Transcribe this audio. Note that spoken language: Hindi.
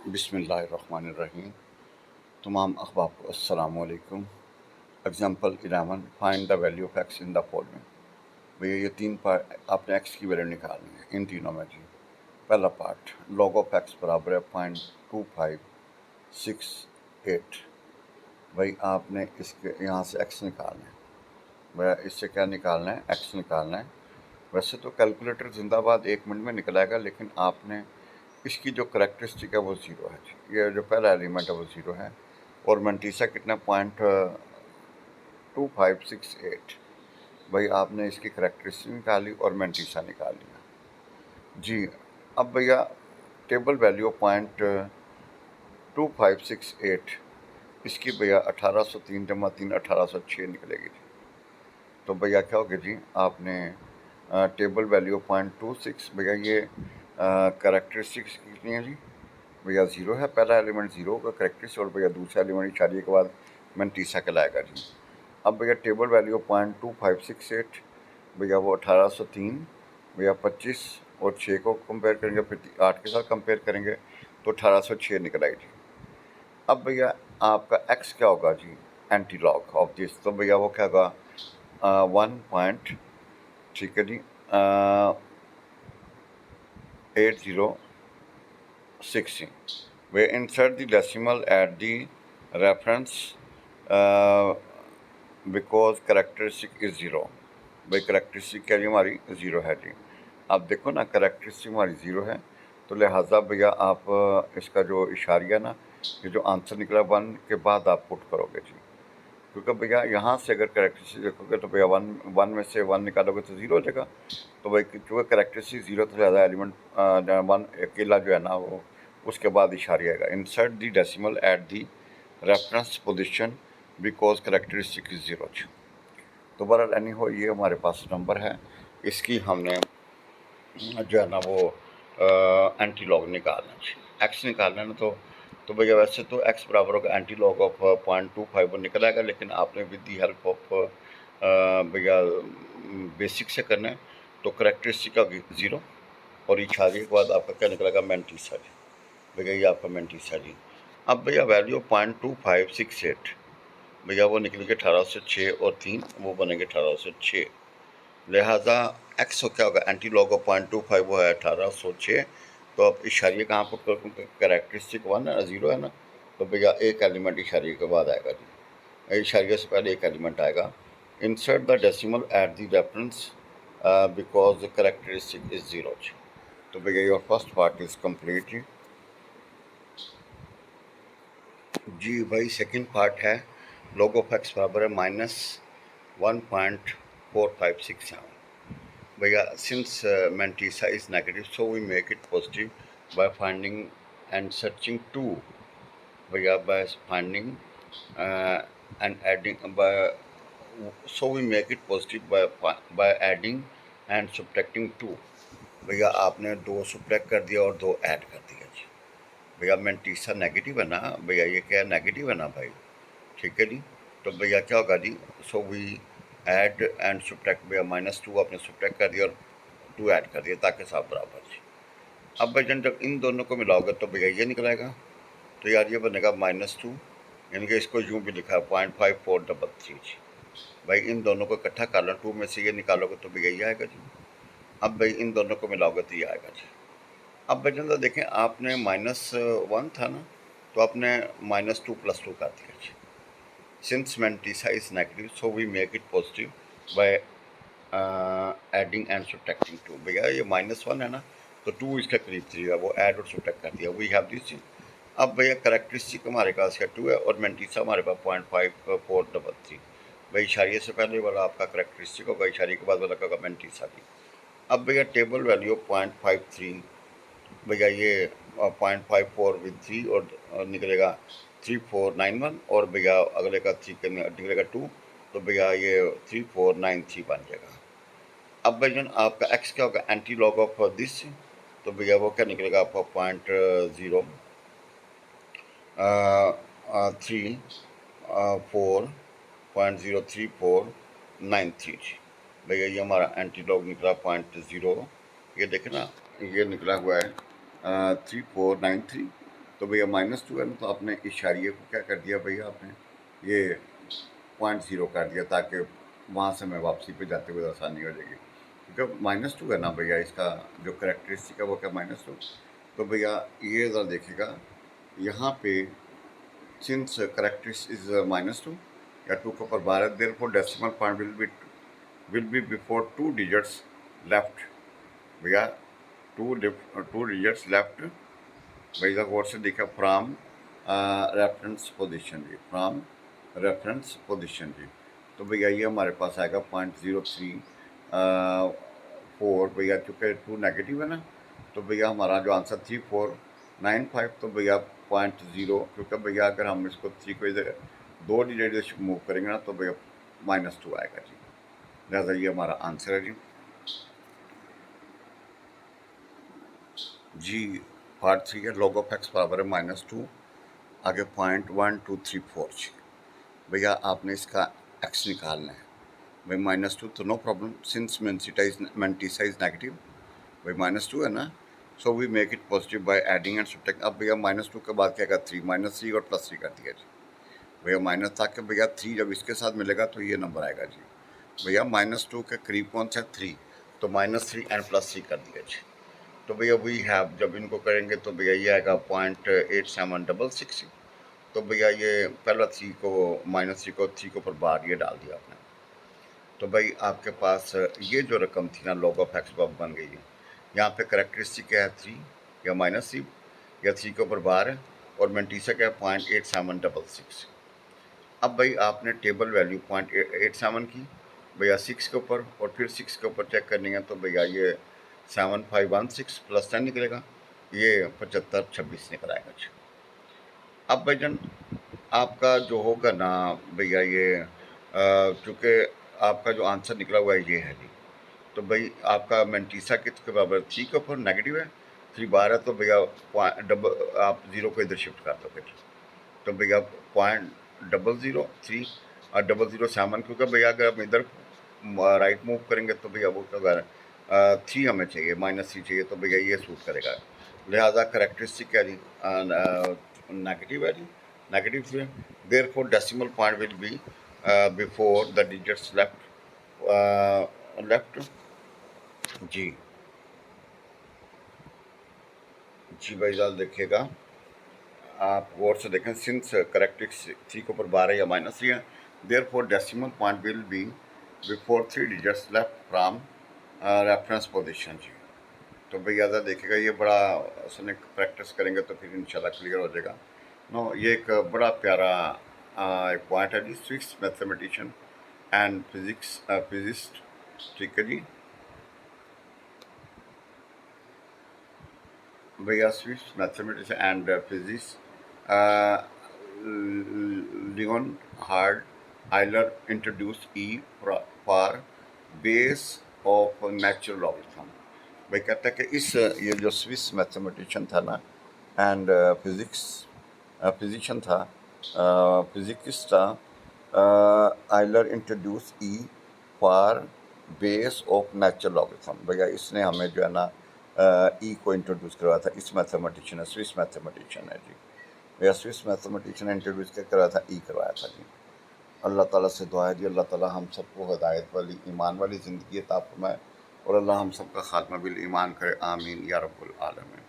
बिस्मिल्लाहिर्रहमानिर्रहीम। तमाम अहबाब को अस्सलाम वालेकुम। Example 11, find the value of x in the following. भैया ये तीन पार्ट आपने एक्स की वैल्यू निकालनी है इन तीनों में जी। पहला पार्ट लॉग ऑफ एक्स बराबर है 0.2568। भाई आपने इसके यहाँ से एक्स निकालना है। भैया इससे क्या निकालना है? एक्स निकालना है। वैसे तो कैलकुलेटर जिंदाबाद 1 मिनट में निकल आएगा, लेकिन आपने इसकी जो करेक्टरिस्टिक है वो ज़ीरो है जी। ये जो पहला एलिमेंट है वो ज़ीरो है। और मंटीसा कितना? 0.2568। भाई आपने इसकी करेक्टरिस्टिक निकाली और मंटीसा निकाल लिया जी। अब भैया टेबल वैल्यू 0.2568, इसकी भैया 1803 जमा 3 1806 निकलेगी जी। तो भैया क्या होगा जी, आपने टेबल वैल्यू 0.26, भैया ये करेक्टरिस्टिक्स कितनी है जी? भैया ज़ीरो है, पहला एलिमेंट ज़ीरो का करेक्टरिस्टिक, और भैया दूसरा एलिमेंट इशारे के बाद मंटीसा कहलाएगा जी। अब भैया टेबल वैल्यू 0.2568, भैया वो 1803, भैया 25 और 6 को कंपेयर करेंगे, फिर 8 के साथ कंपेयर करेंगे तो 1806 निकल आएगी जी। अब भैया आपका एक्स क्या होगा जी? Antilog of this. तो भैया वो क्या होगा? 1. ठीक है जी, 8016। We insert the decimal at the reference because characteristic is zero. भाई करेक्टरिस्टिक क्या जी हमारी? ज़ीरो है जी। अब देखो ना, करेक्टरिस्टिक हमारी ज़ीरो है, तो लिहाजा भैया आप इसका जो इशारिया ना, ये जो आंसर निकला 1 के बाद आप पुट करोगे जी। क्योंकि भैया यहाँ से अगर करेक्टरिस्टिक देखोगे तो भैया वन में से 1 निकालोगे तो ज़ीरो हो जाएगा। तो भाई चूँकि करेक्टरिस्टिक ज़ीरो तो ज़्यादा एलिमेंट वन अकेला जो है ना वो उसके बाद इशारिया आएगा। Insert the decimal at the reference position because characteristic is zero. तो बहरहाल एनी हो, ये हमारे पास नंबर है, इसकी हमने जो है ना वो एंटी लॉग निकालना है, एक्स निकालना है ना। तो भैया वैसे तो एक्स बराबर होगा एंटी लॉग ऑफ 0.25 वो निकल आएगा, लेकिन आपने विद दी हेल्प ऑफ भैया बेसिक से करना है। तो करेक्टरिस्टिक का ज़ीरो और इशारे के बाद आपका क्या निकलेगा? मैंटीसा जी। भैया ये आपका मैंटीसा जी। अब भैया वैल्यू 0.2568, भैया वो निकलेगी 1806 और 3 वो बनेंगे 1806। लिहाजा एक्स हो क्या होगा? एंटी लॉग ऑफ 0.25 वो है 1806। तो अब इशारिया कहाँ पुट करो? क्योंकि करेक्टरिस्टिक 1 है ना, ज़ीरो है ना, तो भैया एक एलिमेंट इशारिया के बाद आएगा जी। इशारिया से पहले एक एलिमेंट आएगा। Insert the decimal at the reference because the characteristic is zero. तो भैया your first part is complete जी। जी भाई सेकंड पार्ट है लॉग ऑफ एक्स बराबर है -1.4567। भैया since mantissa is negative so we make it positive by finding and searching two. भैया by finding and adding by, so we make it positive by adding and subtracting two. भैया आपने 2 सब्ट्रैक्ट कर दिया और 2 ऐड कर दिया जी। भैया मैंटीसा नेगेटिव है ना, भैया ये क्या है? नेगेटिव है ना भाई, ठीक है जी। तो भैया क्या होगा जी? So we add and subtract, भैया -2 आपने सब्ट्रैक्ट कर दिया और 2 ऐड कर दिया ताकि साफ बराबर जी। अब भाई जब इन दोनों को मिलाओगे तो भैया ये निकलेगा। तो यार ये बनेगा -2, यानी कि इसको यूँ भी लिखा है 0.5433 जी। भाई इन दोनों को इकट्ठा कर लो, 2 में से ये निकालोगे तो भैया ये आएगा जी। अब भाई इन दोनों को मिलाओगे तो ये आएगा जी। अब भाई जनता देखें, आपने -1 था ना, तो आपने -2 + 2 कर दिया जी। Since Mantissa is negative, so we make it positive by adding and subtracting 2। भैया ये -1 है ना, तो 2 इसके करीब थी, वो ऐड और सब्ट्रैक्ट कर दिया। We have this. अब भैया करेक्टरिस्टिक हमारे पास है 2 है और मैंटीसा हमारे पास 0.5433। भाई इशारिये से पहले वाला आपका करेक्टरिस्टिक होगा, इशारिये के बाद वाला होगा मैंटीसा भी। अब भैया टेबल वैल्यू 0.53, भैया ये 0.54 विद 3 और निकलेगा 3491, और भैया अगले का 3 निकलेगा 2, तो भैया ये 3493 बन जाएगा। अब भैया आपका एक्स क्या होगा? एंटी लॉग ऑफ दिस, तो भैया वो क्या निकलेगा आपका 0.034.03493। भैया ये हमारा एंटी लॉग निकला 0.0, ये देखे ना, ये निकला हुआ है 3493। तो भैया -2 है ना, तो आपने इशारिये को क्या कर दिया भैया, आपने ये 0.0 कर दिया ताकि वहाँ से मैं वापसी पे जाते हुए आसानी हो जाएगी। क्योंकि -2 है ना भैया, इसका जो करेक्टरिस्टिक है वो क्या -2। तो भैया ये ज़रा देखिएगा यहाँ पे, सिंस करेक्टरिस्टिक इज -2 या 2 के ऊपर 12, therefore decimal point will be before 2 digits left. भैया टू डिजिट्स लेफ्ट भैया गौर से देखा, फ्राम रेफरेंस पोजीशन जी, फ्राम रेफरेंस पोजीशन जी। तो भैया ये हमारे पास आएगा 0.034 भैया, चूँकि 2 नेगेटिव है ना, तो भैया हमारा जो आंसर 3495। तो भैया 0.0, क्योंकि भैया अगर हम इसको 3 को इधर 2 डिजिट मूव करेंगे ना, तो भैया -2 आएगा जी। लिहाजा ये हमारा आंसर है जी। जी पार्ट 3 है, log ऑफ x बराबर है -2, आगे 0.1234 जी। भैया आपने इसका x निकालना है। भाई -2 तो no problem, since mantissa is negative, भाई -2 है ना, so we make it positive by adding and subtract. अब भैया -2 के बाद क्या कर 3, -3 और +3 कर दिया जी भैया, माइनस था कि भैया 3 जब इसके साथ मिलेगा तो ये नंबर आएगा जी भैया। -2 के करीब कौन सा 3, तो -3 एंड +3 कर दिया जी। तो भैया वी हैव, जब इनको करेंगे तो भैया ये आएगा 0.8766। तो भैया ये पहला 3 को -3 को 3 के ऊपर बार ये डाल दिया आपने। तो भाई आपके पास ये जो रकम थी ना log ऑफ x बन गई है। यहाँ पे करेक्टरिस्टिक क्या है 3 या -3 या 3 के ऊपर बार है, और मेंटिसा क्या है 0.8766। अब भाई आपने टेबल वैल्यू 0.87 की भैया 6 के ऊपर, और फिर 6 के ऊपर चेक करनी है, तो भैया ये 7516 + 10 निकलेगा, ये 7526 निकल आएगा जी। अब भाईजान आपका जो होगा ना भैया, ये चूँकि आपका जो आंसर निकला हुआ है ये है जी। तो भाई आपका मेंटिसा किसके बराबर 3 के ऊपर नेगेटिव है, 3 बार है, तो भैया डबल आप 0 को इधर शिफ्ट कर दोगे। तो भैया 0.003 और 007, क्योंकि भैया अगर हम इधर राइट मूव करेंगे तो भैया वो क्या 3 हमें चाहिए, -3 चाहिए, तो भैया ये सूट करेगा। लिहाजा करेक्टरिस्टिक क्या जी, नेगेटिव है जी, नेगेटिव से therefore decimal point will be before the digits left जी। जी भाई साहब देखिएगा, आप गौर से देखें, सिंस करेक्टरिस्टिक 3 के ऊपर 12 या -3 है, therefore decimal point will be before 3 digits left from reference position जी। तो भैया ज़रा देखिएगा, ये बड़ा असली प्रैक्टिस करेंगे तो फिर इंशाल्लाह क्लियर हो जाएगा। नो, ये एक बड़ा प्यारा एक पॉइंट है जी, स्विस मैथमेटिशियन एंड फिजिस्ट, ठीक है जी भैया, Swiss mathematician and physics Leonhard Euler introduce e for base of natural logarithm. भाई कहता है कि इस ये जो स्विस मैथमेटिशियन था ना एंड फिजिशियन था, फिजिकिस्ट था, Euler introduce e for base of natural logarithm. भैया इसने हमें जो है ना ई को इंट्रोड्यूस करवाया था, इस मैथमेटिशियन है, स्विस मैथमेटिशियन है जी भैया। स्विस मैथमेटिशियन ने इंट्रोड्यूस क्या करवाया था, ई करवाया था जी। अल्लाह ताला से दुआ है जी, अल्लाह ताला हम सबको हिदायत वाली ईमान वाली ज़िंदगी अता फरमाए, और अल्लाह हम सबका खात्मा बिल ईमान करे, आमीन या रब्बुल आलमीन।